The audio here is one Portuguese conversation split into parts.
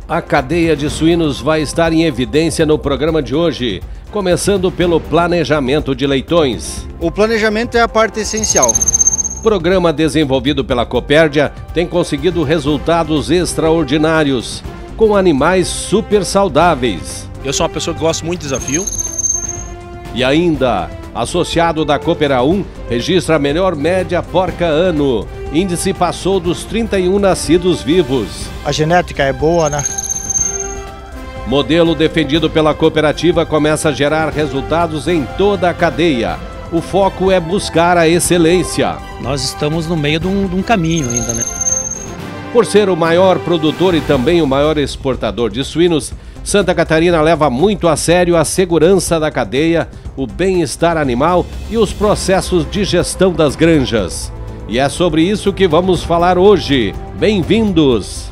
A cadeia de suínos vai estar em evidência no programa de hoje, começando pelo planejamento de leitões. O planejamento é a parte essencial. O programa desenvolvido pela Copérdia tem conseguido resultados extraordinários, com animais super saudáveis. Eu sou uma pessoa que gosta muito de desafio. E ainda, associado da Coopera 1, registra a melhor média porca ano. Índice passou dos 31 nascidos vivos. A genética é boa, né? Modelo defendido pela cooperativa começa a gerar resultados em toda a cadeia. O foco é buscar a excelência. Nós estamos no meio de um caminho ainda, né? Por ser o maior produtor e também o maior exportador de suínos, Santa Catarina leva muito a sério a segurança da cadeia, o bem-estar animal e os processos de gestão das granjas. E é sobre isso que vamos falar hoje. Bem-vindos!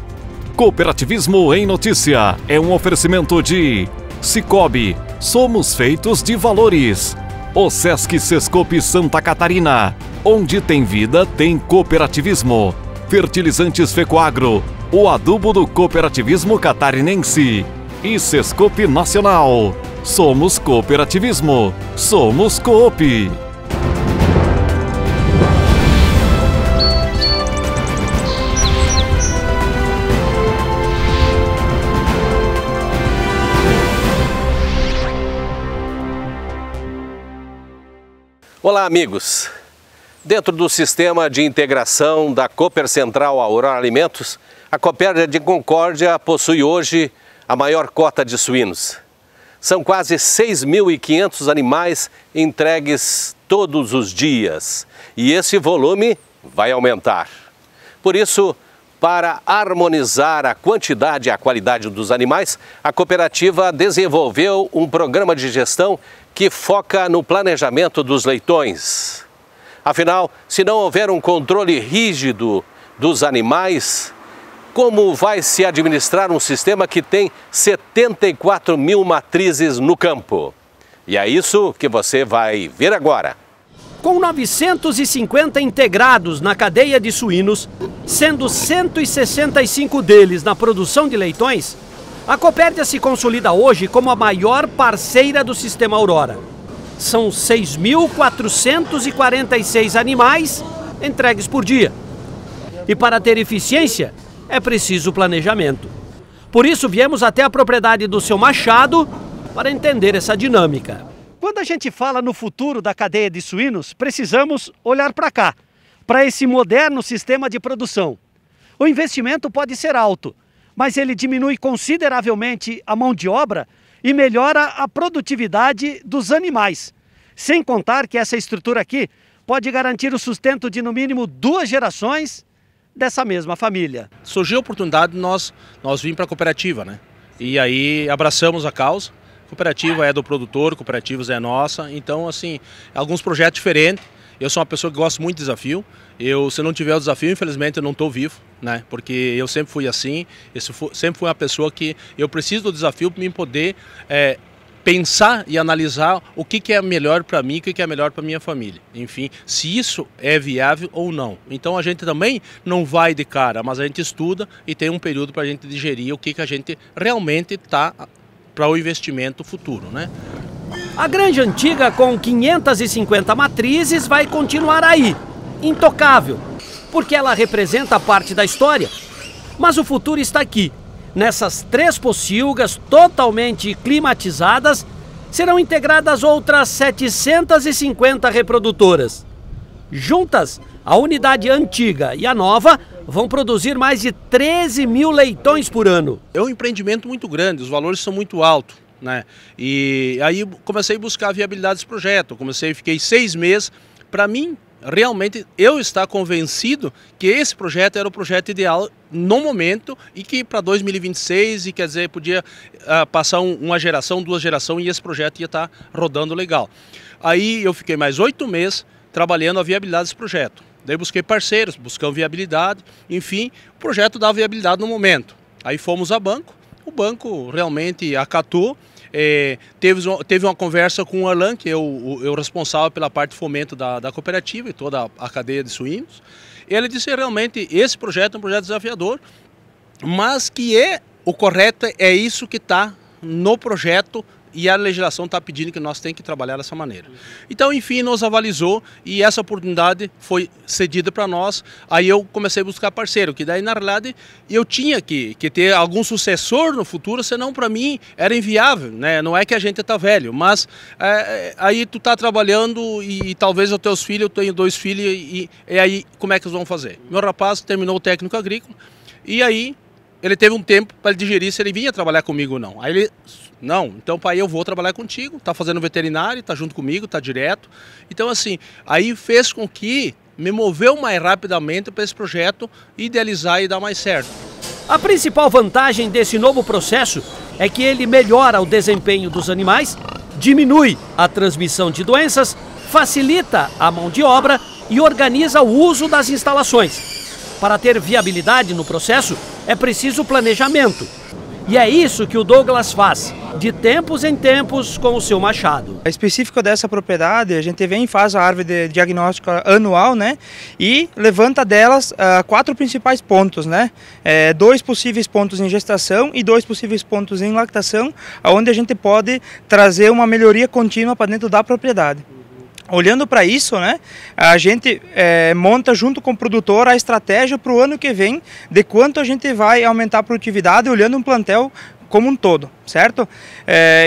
Cooperativismo em Notícia é um oferecimento de Cicobi, somos feitos de valores. O Sesc Sescope Santa Catarina, onde tem vida, tem cooperativismo. Fertilizantes Fecoagro, o adubo do cooperativismo catarinense. E Sescope Nacional, somos cooperativismo, somos Coop. Olá, amigos! Dentro do sistema de integração da Cooper Central Aurora Alimentos, a Copérdia de Concórdia possui hoje a maior cota de suínos. São quase 6.500 animais entregues todos os dias e esse volume vai aumentar. Por isso, para harmonizar a quantidade e a qualidade dos animais, a cooperativa desenvolveu um programa de gestão que foca no planejamento dos leitões. Afinal, se não houver um controle rígido dos animais, como vai se administrar um sistema que tem 74 mil matrizes no campo? E é isso que você vai ver agora. Com 950 integrados na cadeia de suínos, sendo 165 deles na produção de leitões, a Copérdia se consolida hoje como a maior parceira do Sistema Aurora. São 6.446 animais entregues por dia. E para ter eficiência, é preciso planejamento. Por isso, viemos até a propriedade do seu Machado para entender essa dinâmica. Quando a gente fala no futuro da cadeia de suínos, precisamos olhar para cá, para esse moderno sistema de produção. O investimento pode ser alto, mas ele diminui consideravelmente a mão de obra e melhora a produtividade dos animais. Sem contar que essa estrutura aqui pode garantir o sustento de no mínimo 2 gerações dessa mesma família. Surgiu a oportunidade de nós vimos para a cooperativa, né? E aí abraçamos a causa. A cooperativa é do produtor, cooperativas é nossa. Então, assim, alguns projetos diferentes. Eu sou uma pessoa que gosta muito de desafio. Se não tiver o desafio, infelizmente eu não estou vivo, né? Porque eu sempre fui assim. Sempre fui uma pessoa que eu preciso do desafio para mim poder pensar e analisar o que é melhor para mim, o que é melhor para minha família. Enfim, se isso é viável ou não. Então a gente também não vai de cara, mas a gente estuda e tem um período para a gente digerir o que a gente realmente está para o investimento futuro, né? A granja antiga com 550 matrizes vai continuar aí, intocável, porque ela representa parte da história. Mas o futuro está aqui. Nessas 3 pocilgas totalmente climatizadas, serão integradas outras 750 reprodutoras. Juntas, a unidade antiga e a nova vão produzir mais de 13 mil leitões por ano. É um empreendimento muito grande, os valores são muito altos, né? E aí comecei a buscar a viabilidade desse projeto. Fiquei 6 meses. Para mim, realmente, eu estar convencido que esse projeto era o projeto ideal no momento e que para 2026, e quer dizer, podia passar uma geração, 2 gerações e esse projeto ia estar rodando legal. Aí eu fiquei mais 8 meses trabalhando a viabilidade desse projeto. Daí busquei parceiros, buscamos viabilidade, enfim, o projeto dá viabilidade no momento. Aí fomos a banco, o banco realmente acatou. Teve uma conversa com o Arlan, que é o responsável pela parte de fomento da cooperativa e toda a cadeia de suínos. Ele disse realmente esse projeto é um projeto desafiador, mas que é o correto é isso que está no projeto e a legislação está pedindo que nós tenhamos que trabalhar dessa maneira. Então, enfim, nos avalizou e essa oportunidade foi cedida para nós. Aí eu comecei a buscar parceiro, que daí, na realidade, eu tinha que ter algum sucessor no futuro, senão para mim era inviável, né? Não é que a gente está velho, mas aí tu está trabalhando e talvez os teus filhos, eu tenho 2 filhos, e aí como é que eles vão fazer? Meu rapaz terminou o técnico agrícola e aí ele teve um tempo para digerir se ele vinha trabalhar comigo ou não. Aí ele, não, então pai, eu vou trabalhar contigo, tá fazendo veterinário, tá junto comigo, tá direto. Então assim, aí fez com que me moveu mais rapidamente para esse projeto idealizar e dar mais certo. A principal vantagem desse novo processo é que ele melhora o desempenho dos animais, diminui a transmissão de doenças, facilita a mão de obra e organiza o uso das instalações. Para ter viabilidade no processo, é preciso planejamento. E é isso que o Douglas faz, de tempos em tempos, com o seu machado. A específica dessa propriedade, a gente vem e faz a árvore de diagnóstico anual, né? E levanta delas 4 principais pontos, né? 2 possíveis pontos em gestação e 2 possíveis pontos em lactação, onde a gente pode trazer uma melhoria contínua para dentro da propriedade. Olhando para isso, né, a gente monta junto com o produtor a estratégia para o ano que vem de quanto a gente vai aumentar a produtividade olhando um plantel como um todo, certo?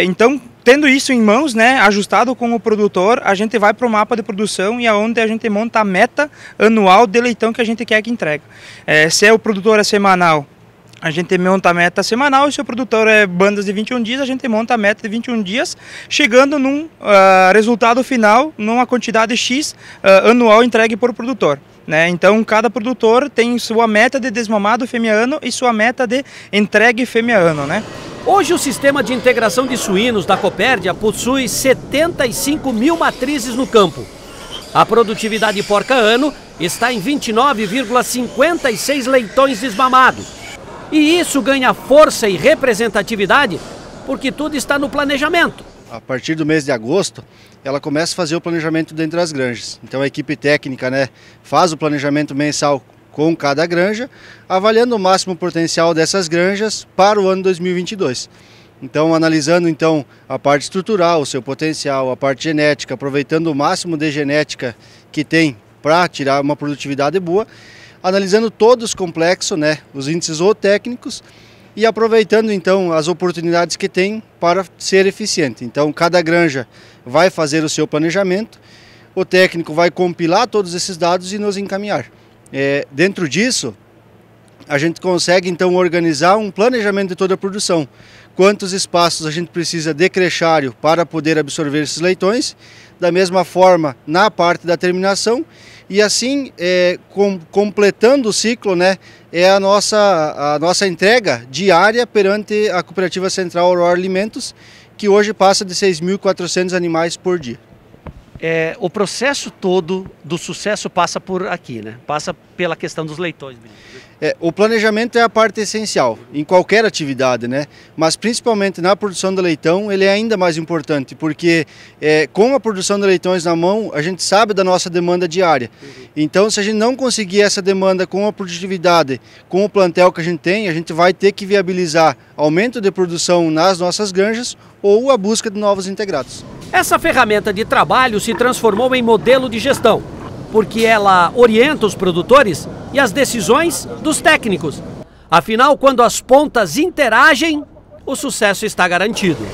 Então, tendo isso em mãos, né, ajustado com o produtor, a gente vai para o mapa de produção e é onde a gente monta a meta anual de leitão que a gente quer que entregue. Se o produtor é semanal, a gente monta a meta semanal, e se o produtor é bandas de 21 dias, a gente monta a meta de 21 dias, chegando num resultado final, numa quantidade X anual entregue por produtor. Né? Então, cada produtor tem sua meta de desmamado fêmea-ano e sua meta de entregue fêmea-ano. Né? Hoje, o sistema de integração de suínos da Copérdia possui 75 mil matrizes no campo. A produtividade porca-ano está em 29,56 leitões desmamados. E isso ganha força e representatividade porque tudo está no planejamento. A partir do mês de agosto, ela começa a fazer o planejamento dentro das granjas. Então a equipe técnica, né, faz o planejamento mensal com cada granja, avaliando o máximo potencial dessas granjas para o ano 2022. Então, analisando então a parte estrutural, o seu potencial, a parte genética, aproveitando o máximo de genética que tem para tirar uma produtividade boa, analisando todos os complexos, né, os índices zootécnicos e aproveitando então as oportunidades que tem para ser eficiente. Então cada granja vai fazer o seu planejamento, o técnico vai compilar todos esses dados e nos encaminhar. Dentro disso, a gente consegue então organizar um planejamento de toda a produção. Quantos espaços a gente precisa de crechário para poder absorver esses leitões, da mesma forma na parte da terminação. E assim, completando o ciclo, né, é a nossa entrega diária perante a Cooperativa Central Aurora Alimentos, que hoje passa de 6.400 animais por dia. O processo todo do sucesso passa por aqui, né? Passa pela questão dos leitões. O planejamento é a parte essencial em qualquer atividade, né? Mas principalmente na produção de leitão ele é ainda mais importante, porque com a produção de leitões na mão a gente sabe da nossa demanda diária. Então se a gente não conseguir essa demanda com a produtividade, com o plantel que a gente vai ter que viabilizar aumento de produção nas nossas granjas ou a busca de novos integrados. Essa ferramenta de trabalho se transformou em modelo de gestão, porque ela orienta os produtores e as decisões dos técnicos. Afinal, quando as pontas interagem, o sucesso está garantido.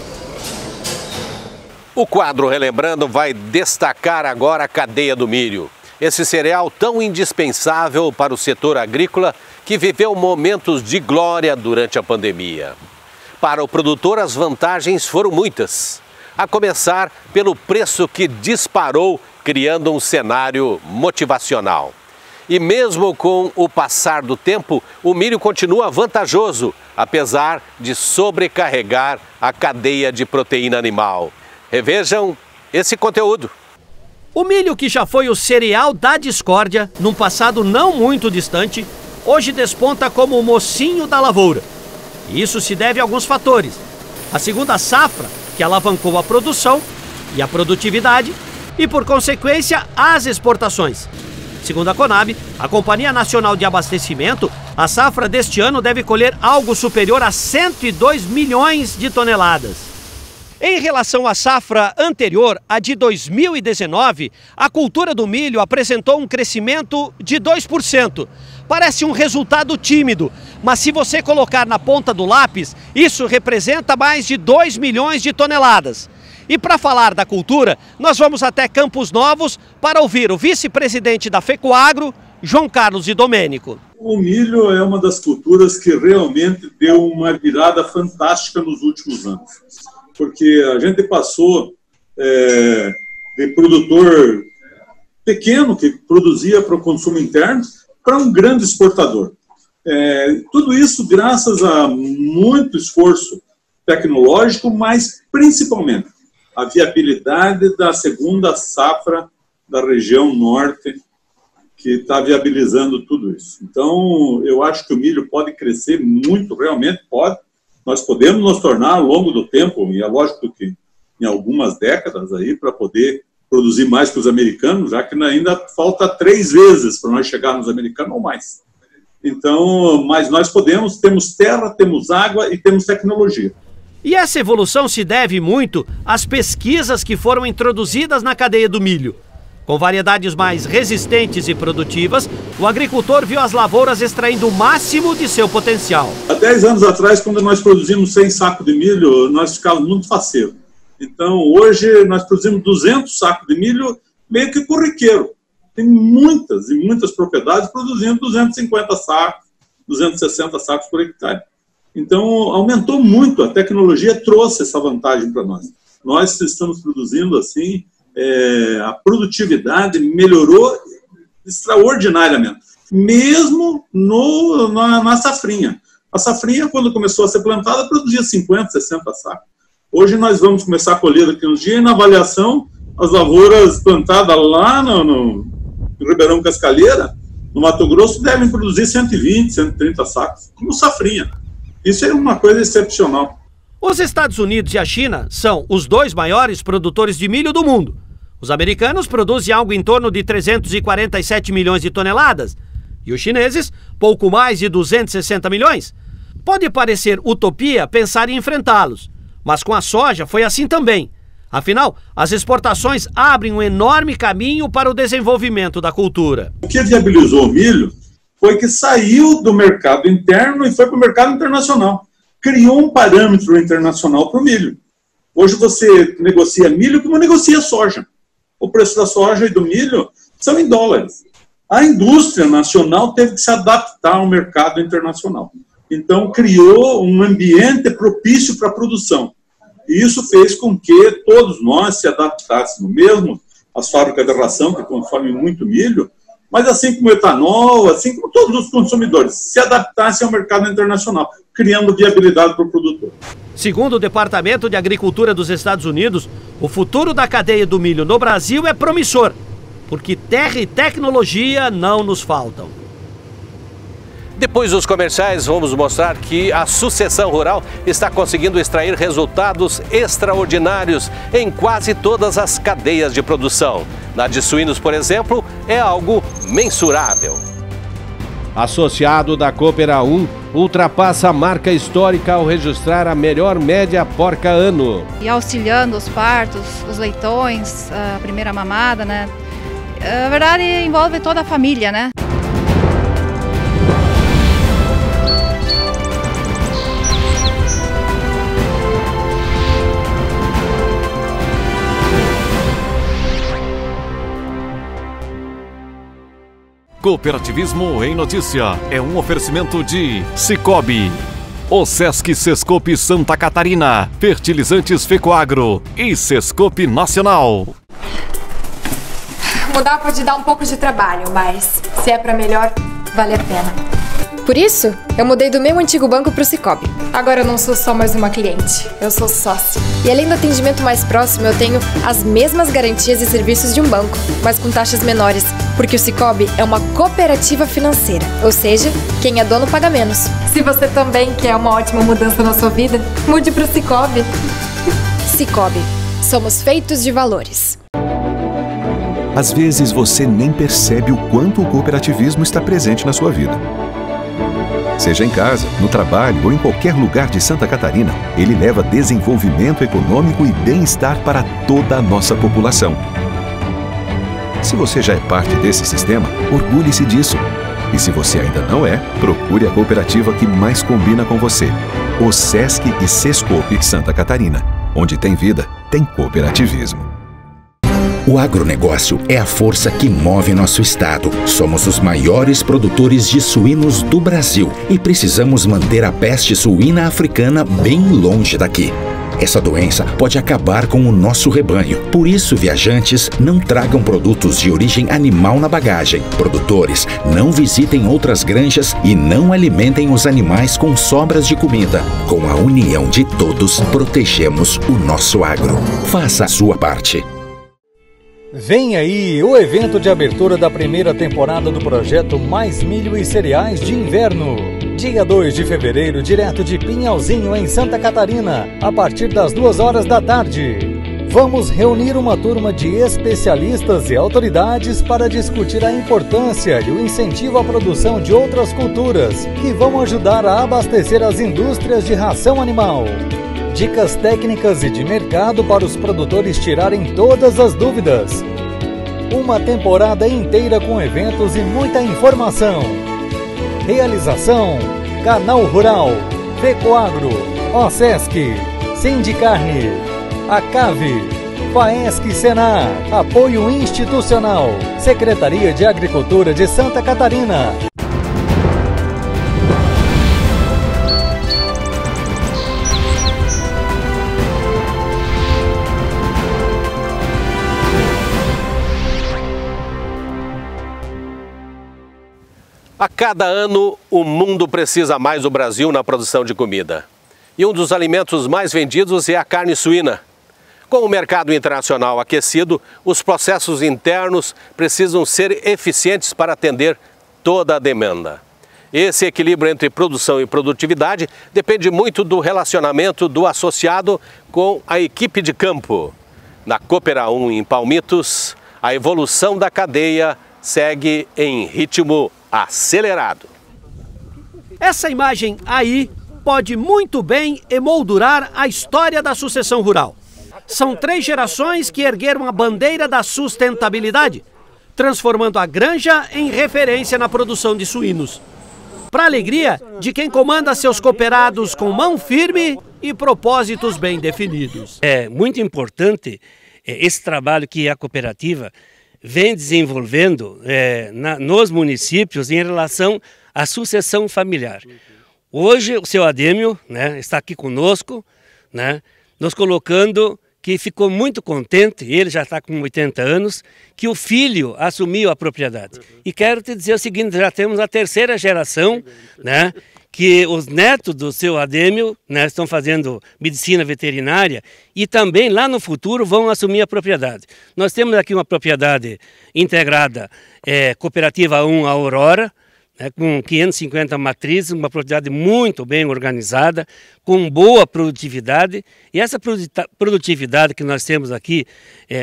O quadro Relembrando vai destacar agora a cadeia do milho. Esse cereal tão indispensável para o setor agrícola que viveu momentos de glória durante a pandemia. Para o produtor, as vantagens foram muitas. A começar pelo preço que disparou, criando um cenário motivacional. E mesmo com o passar do tempo, o milho continua vantajoso, apesar de sobrecarregar a cadeia de proteína animal. Revejam esse conteúdo. O milho, que já foi o cereal da discórdia, num passado não muito distante, hoje desponta como o mocinho da lavoura. E isso se deve a alguns fatores. A segunda safra, que alavancou a produção e a produtividade, e por consequência as exportações. Segundo a Conab, a Companhia Nacional de Abastecimento, a safra deste ano deve colher algo superior a 102 milhões de toneladas. Em relação à safra anterior, a de 2019, a cultura do milho apresentou um crescimento de 2%. Parece um resultado tímido, mas se você colocar na ponta do lápis, isso representa mais de 2 milhões de toneladas. E para falar da cultura, nós vamos até Campos Novos para ouvir o vice-presidente da FECOAGRO, João Carlos Idomênico. O milho é uma das culturas que realmente deu uma virada fantástica nos últimos anos. Porque a gente passou de produtor pequeno, que produzia para o consumo interno, para um grande exportador. Tudo isso graças a muito esforço tecnológico, mas principalmente a viabilidade da segunda safra da região norte, que está viabilizando tudo isso. Então, eu acho que o milho pode crescer muito, realmente pode. Nós podemos nos tornar ao longo do tempo, e é lógico que em algumas décadas aí, para poder produzir mais que os americanos, já que ainda falta 3 vezes para nós chegar nos americanos ou mais. Então, mas nós podemos, temos terra, temos água e temos tecnologia. E essa evolução se deve muito às pesquisas que foram introduzidas na cadeia do milho. Com variedades mais resistentes e produtivas, o agricultor viu as lavouras extraindo o máximo de seu potencial. Há 10 anos atrás, quando nós produzimos 100 sacos de milho, nós ficávamos muito faceiros. Então, hoje, nós produzimos 200 sacos de milho meio que corriqueiro. Tem muitas e muitas propriedades produzindo 250 sacos, 260 sacos por hectare. Então, aumentou muito, a tecnologia trouxe essa vantagem para nós. Nós estamos produzindo assim, a produtividade melhorou extraordinariamente, mesmo na safrinha. A safrinha, quando começou a ser plantada, produzia 50, 60 sacos. Hoje nós vamos começar a colher daqui uns dias, e na avaliação, as lavouras plantadas lá no Ribeirão Cascalheira, no Mato Grosso, devem produzir 120, 130 sacos, como safrinha. Isso é uma coisa excepcional. Os Estados Unidos e a China são os 2 maiores produtores de milho do mundo. Os americanos produzem algo em torno de 347 milhões de toneladas e os chineses, pouco mais de 260 milhões. Pode parecer utopia pensar em enfrentá-los, mas com a soja foi assim também. Afinal, as exportações abrem um enorme caminho para o desenvolvimento da cultura. O que viabilizou o milho foi que saiu do mercado interno e foi para o mercado internacional. Criou um parâmetro internacional para o milho. Hoje você negocia milho como negocia soja. O preço da soja e do milho são em dólares. A indústria nacional teve que se adaptar ao mercado internacional. Então, criou um ambiente propício para a produção. E isso fez com que todos nós se adaptássemos, mesmo as fábricas de ração, que consomem muito milho, mas assim como o etanol, assim como todos os consumidores, se adaptassem ao mercado internacional, criando viabilidade para o produtor. Segundo o Departamento de Agricultura dos Estados Unidos, o futuro da cadeia do milho no Brasil é promissor, porque terra e tecnologia não nos faltam. Depois dos comerciais, vamos mostrar que a sucessão rural está conseguindo extrair resultados extraordinários em quase todas as cadeias de produção. Na de suínos, por exemplo, é algo mensurável. Associado da Coopera 1, ultrapassa a marca histórica ao registrar a melhor média porca ano. E auxiliando os partos, os leitões, a primeira mamada, né? Na verdade, envolve toda a família, né? Cooperativismo em Notícia é um oferecimento de Cicobi, Osesc Sescope Santa Catarina, Fertilizantes FECOAGRO e Sescope Nacional. Mudar pode dar um pouco de trabalho, mas se é pra melhor, vale a pena. Por isso, eu mudei do meu antigo banco pro Cicobi. Agora eu não sou só mais uma cliente, eu sou sócia. E além do atendimento mais próximo, eu tenho as mesmas garantias e serviços de um banco, mas com taxas menores, porque o Cicobi é uma cooperativa financeira, ou seja, quem é dono paga menos. Se você também quer uma ótima mudança na sua vida, mude pro Cicobi. Cicobi, somos feitos de valores. Às vezes você nem percebe o quanto o cooperativismo está presente na sua vida. Seja em casa, no trabalho ou em qualquer lugar de Santa Catarina, ele leva desenvolvimento econômico e bem-estar para toda a nossa população. Se você já é parte desse sistema, orgulhe-se disso. E se você ainda não é, procure a cooperativa que mais combina com você. O Sesc e Sescope Santa Catarina. Onde tem vida, tem cooperativismo. O agronegócio é a força que move nosso estado. Somos os maiores produtores de suínos do Brasil e precisamos manter a peste suína africana bem longe daqui. Essa doença pode acabar com o nosso rebanho. Por isso, viajantes, não tragam produtos de origem animal na bagagem. Produtores, não visitem outras granjas e não alimentem os animais com sobras de comida. Com a união de todos, protegemos o nosso agro. Faça a sua parte. Vem aí o evento de abertura da primeira temporada do projeto Mais Milho e Cereais de Inverno. Dia 2 de fevereiro, direto de Pinhalzinho, em Santa Catarina, a partir das 2 horas da tarde. Vamos reunir uma turma de especialistas e autoridades para discutir a importância e o incentivo à produção de outras culturas que vão ajudar a abastecer as indústrias de ração animal. Dicas técnicas e de mercado para os produtores tirarem todas as dúvidas. Uma temporada inteira com eventos e muita informação. Realização: Canal Rural, FECOAGRO, OSESC, Sindicarne, ACAVE, FAESC Senar, Apoio Institucional, Secretaria de Agricultura de Santa Catarina. A cada ano, o mundo precisa mais do Brasil na produção de comida. E um dos alimentos mais vendidos é a carne suína. Com o mercado internacional aquecido, os processos internos precisam ser eficientes para atender toda a demanda. Esse equilíbrio entre produção e produtividade depende muito do relacionamento do associado com a equipe de campo. Na Coopera 1 em Palmitos, a evolução da cadeia segue em ritmo acelerado. Essa imagem aí pode muito bem emoldurar a história da sucessão rural. São 3 gerações que ergueram a bandeira da sustentabilidade, transformando a granja em referência na produção de suínos. Para alegria de quem comanda seus cooperados com mão firme e propósitos bem definidos. É muito importante esse trabalho que a cooperativa vem desenvolvendo nos municípios em relação à sucessão familiar. Hoje o seu Adêmio, né, está aqui conosco, né, nos colocando que ficou muito contente, ele já está com 80 anos, que o filho assumiu a propriedade. E quero te dizer o seguinte, já temos a 3ª geração, né, que os netos do seu Adêmio, né, estão fazendo medicina veterinária e também lá no futuro vão assumir a propriedade. Nós temos aqui uma propriedade integrada, Cooperativa 1 Aurora, né, com 550 matrizes, uma propriedade muito bem organizada, com boa produtividade. E essa produtividade que nós temos aqui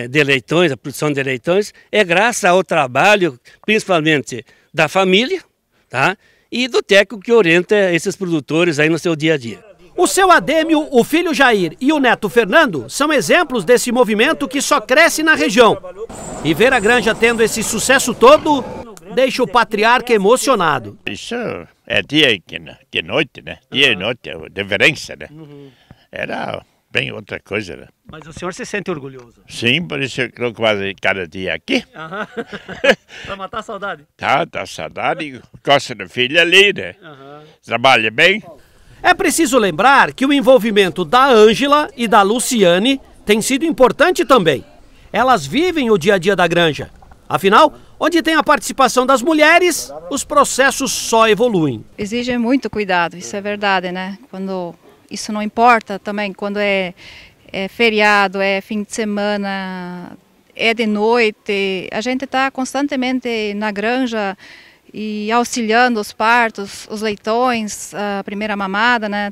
de leitões, a produção de leitões, é graças ao trabalho, principalmente da família, tá? E do técnico que orienta esses produtores aí no seu dia a dia. O seu Adêmio, o filho Jair e o neto Fernando são exemplos desse movimento que só cresce na região. E ver a granja tendo esse sucesso todo deixa o patriarca emocionado. Isso é dia e noite, né? Dia e noite, é diferença, né? Era bem outra coisa, né? Mas o senhor se sente orgulhoso? Sim, por isso eu coloco quase cada dia aqui. Para matar a saudade? Tá saudade, gosta do filho ali, né? Trabalha bem. É preciso lembrar que o envolvimento da Ângela e da Luciane tem sido importante também. Elas vivem o dia a dia da granja. Afinal, onde tem a participação das mulheres, os processos só evoluem. Exige muito cuidado, isso é verdade, né? Quando isso não importa também, quando é feriado, é fim de semana, é de noite, a gente está constantemente na granja e auxiliando os partos, os leitões, a primeira mamada, né?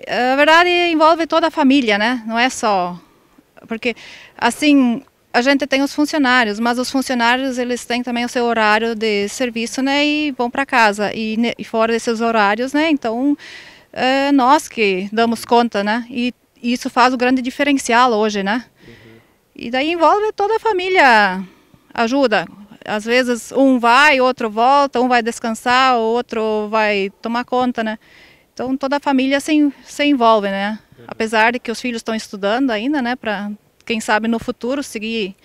A verdade envolve toda a família, né? Não é só... Porque, assim, a gente tem os funcionários, mas os funcionários eles têm também o seu horário de serviço, né, e vão para casa. E fora desses horários, né, então nós que damos conta, né, e isso faz o grande diferencial hoje, né. E daí envolve toda a família, ajuda. Às vezes um vai, outro volta, um vai descansar, o outro vai tomar conta, né. Então toda a família se envolve, né. Apesar de que os filhos estão estudando ainda, né, para quem sabe no futuro seguir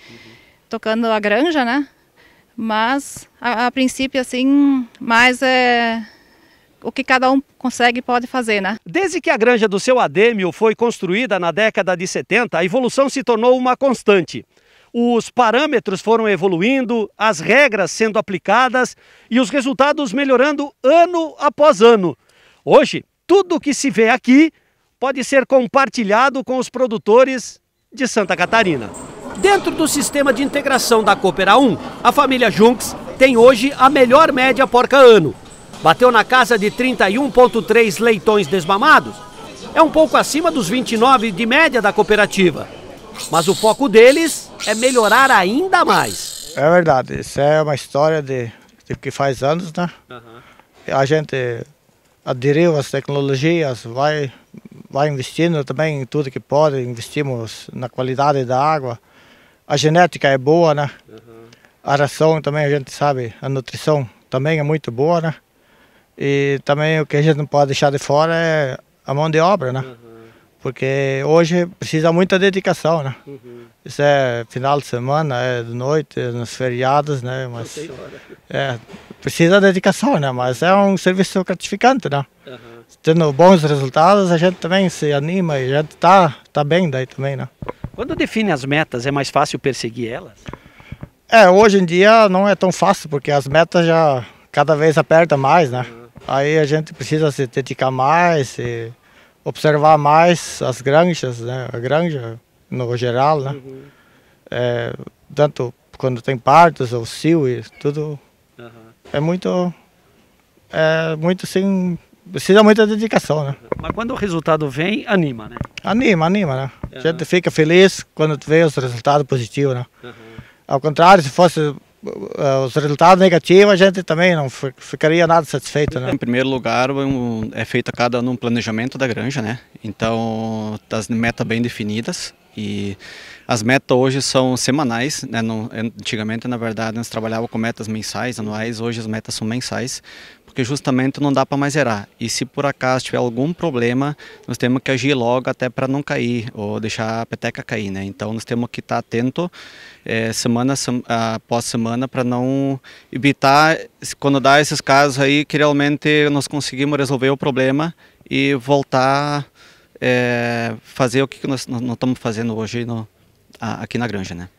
tocando a granja, né? Mas a princípio assim, mais é o que cada um consegue e pode fazer, né? Desde que a granja do seu Adêmio foi construída na década de 70, a evolução se tornou uma constante. Os parâmetros foram evoluindo, as regras sendo aplicadas e os resultados melhorando ano após ano. Hoje, tudo o que se vê aqui pode ser compartilhado com os produtores de Santa Catarina. Dentro do sistema de integração da Coopera 1, a família Junks tem hoje a melhor média porca ano. Bateu na casa de 31,3 leitões desmamados. É um pouco acima dos 29 de média da cooperativa. Mas o foco deles é melhorar ainda mais. É verdade, isso é uma história de que faz anos, né? A gente aderiu às tecnologias, vai investindo também em tudo que pode, investimos na qualidade da água. A genética é boa, né? A ração também a gente sabe, a nutrição também é muito boa, né? E também o que a gente não pode deixar de fora é a mão de obra, né? Porque hoje precisa muita dedicação, né? Isso é final de semana, é de noite, é nos feriados, né? Mas precisa de dedicação, né? Mas é um serviço gratificante, né? Tendo bons resultados, a gente também se anima e a gente tá bem daí também, né? Quando define as metas, é mais fácil perseguir elas? Hoje em dia não é tão fácil, porque as metas já cada vez apertam mais, né? Aí a gente precisa se dedicar mais, observar mais as granjas, né? A granja no geral, né? Tanto quando tem partos ou cio e tudo, é muito assim, precisa muita dedicação, né? Mas quando o resultado vem, anima, né? Anima, né? A gente fica feliz quando vê os resultados positivos, né? Ao contrário, se fosse os resultados negativos, a gente também não ficaria nada satisfeito, né? Em primeiro lugar, é feito cada ano um planejamento da granja, né? Então, as metas bem definidas e as metas hoje são semanais, né? Antigamente, na verdade, nós trabalhávamos com metas mensais, anuais, hoje as metas são mensais, porque justamente não dá para mais zerar. E se por acaso tiver algum problema, nós temos que agir logo até para não cair ou deixar a peteca cair, né? Então nós temos que estar atento semana após semana para não evitar, quando dá esses casos aí, que realmente nós conseguimos resolver o problema e voltar a fazer o que nós estamos fazendo hoje aqui na granja, né?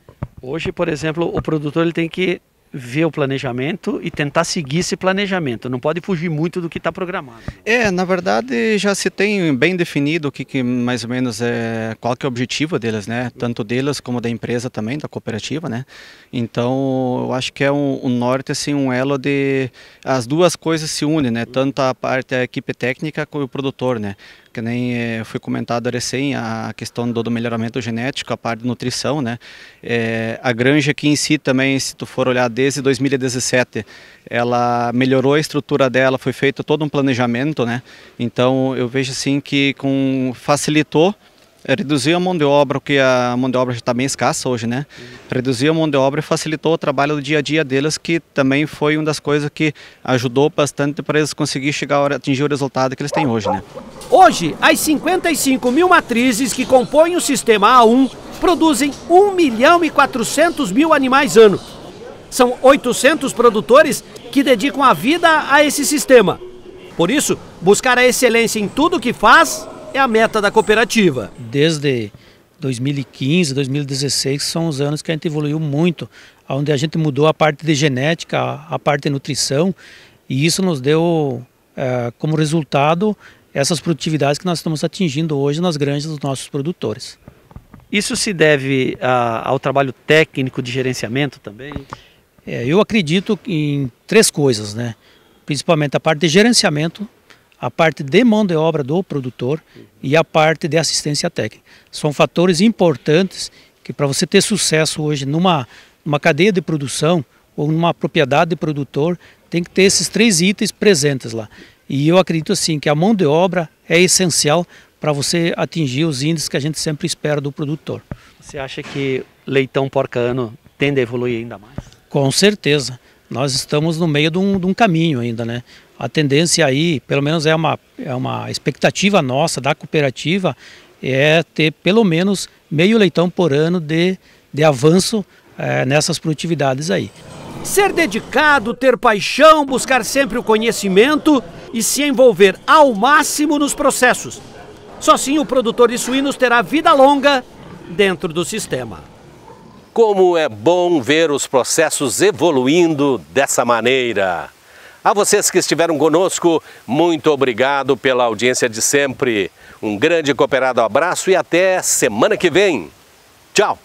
Hoje, por exemplo, o produtor ele tem que ver o planejamento e tentar seguir esse planejamento, não pode fugir muito do que está programado. Na verdade já se tem bem definido o que mais ou menos qual que é o objetivo deles, né? Tanto deles como da empresa também, da cooperativa, né? Então eu acho que é um norte, assim, um elo de as duas coisas se unem, né? Tanto a parte da equipe técnica como o produtor, né? Que nem foi comentado recém a questão do melhoramento genético, a parte de nutrição, né? A granja aqui em si também, se tu for olhar desde 2017, ela melhorou a estrutura dela, foi feito todo um planejamento, né? Então eu vejo assim que facilitou, reduziu a mão de obra, porque a mão de obra já está bem escassa hoje, né? Reduziu a mão de obra e facilitou o trabalho do dia a dia deles, que também foi uma das coisas que ajudou bastante para eles conseguirem atingir o resultado que eles têm hoje, né? Hoje, as 55 mil matrizes que compõem o sistema A1 produzem 1.400.000 animais ano. São 800 produtores que dedicam a vida a esse sistema. Por isso, buscar a excelência em tudo que faz é a meta da cooperativa. Desde 2015, 2016 são os anos que a gente evoluiu muito, onde a gente mudou a parte de genética, a parte de nutrição, e isso nos deu como resultado essas produtividades que nós estamos atingindo hoje nas granjas dos nossos produtores. Isso se deve ao trabalho técnico de gerenciamento também? Eu acredito em 3 coisas, né? Principalmente a parte de gerenciamento, a parte de mão de obra do produtor e a parte de assistência técnica. São fatores importantes que para você ter sucesso hoje numa cadeia de produção ou numa propriedade de produtor, tem que ter esses 3 itens presentes lá. E eu acredito assim que a mão de obra é essencial para você atingir os índices que a gente sempre espera do produtor. Você acha que leitão porca-ano tende a evoluir ainda mais? Com certeza. Nós estamos no meio de um caminho ainda, né? A tendência aí, pelo menos é uma expectativa nossa da cooperativa, é ter pelo menos meio leitão por ano de avanço nessas produtividades aí. Ser dedicado, ter paixão, buscar sempre o conhecimento e se envolver ao máximo nos processos. Só assim o produtor de suínos terá vida longa dentro do sistema. Como é bom ver os processos evoluindo dessa maneira. A vocês que estiveram conosco, muito obrigado pela audiência de sempre. Um grande e cooperado abraço e até semana que vem. Tchau!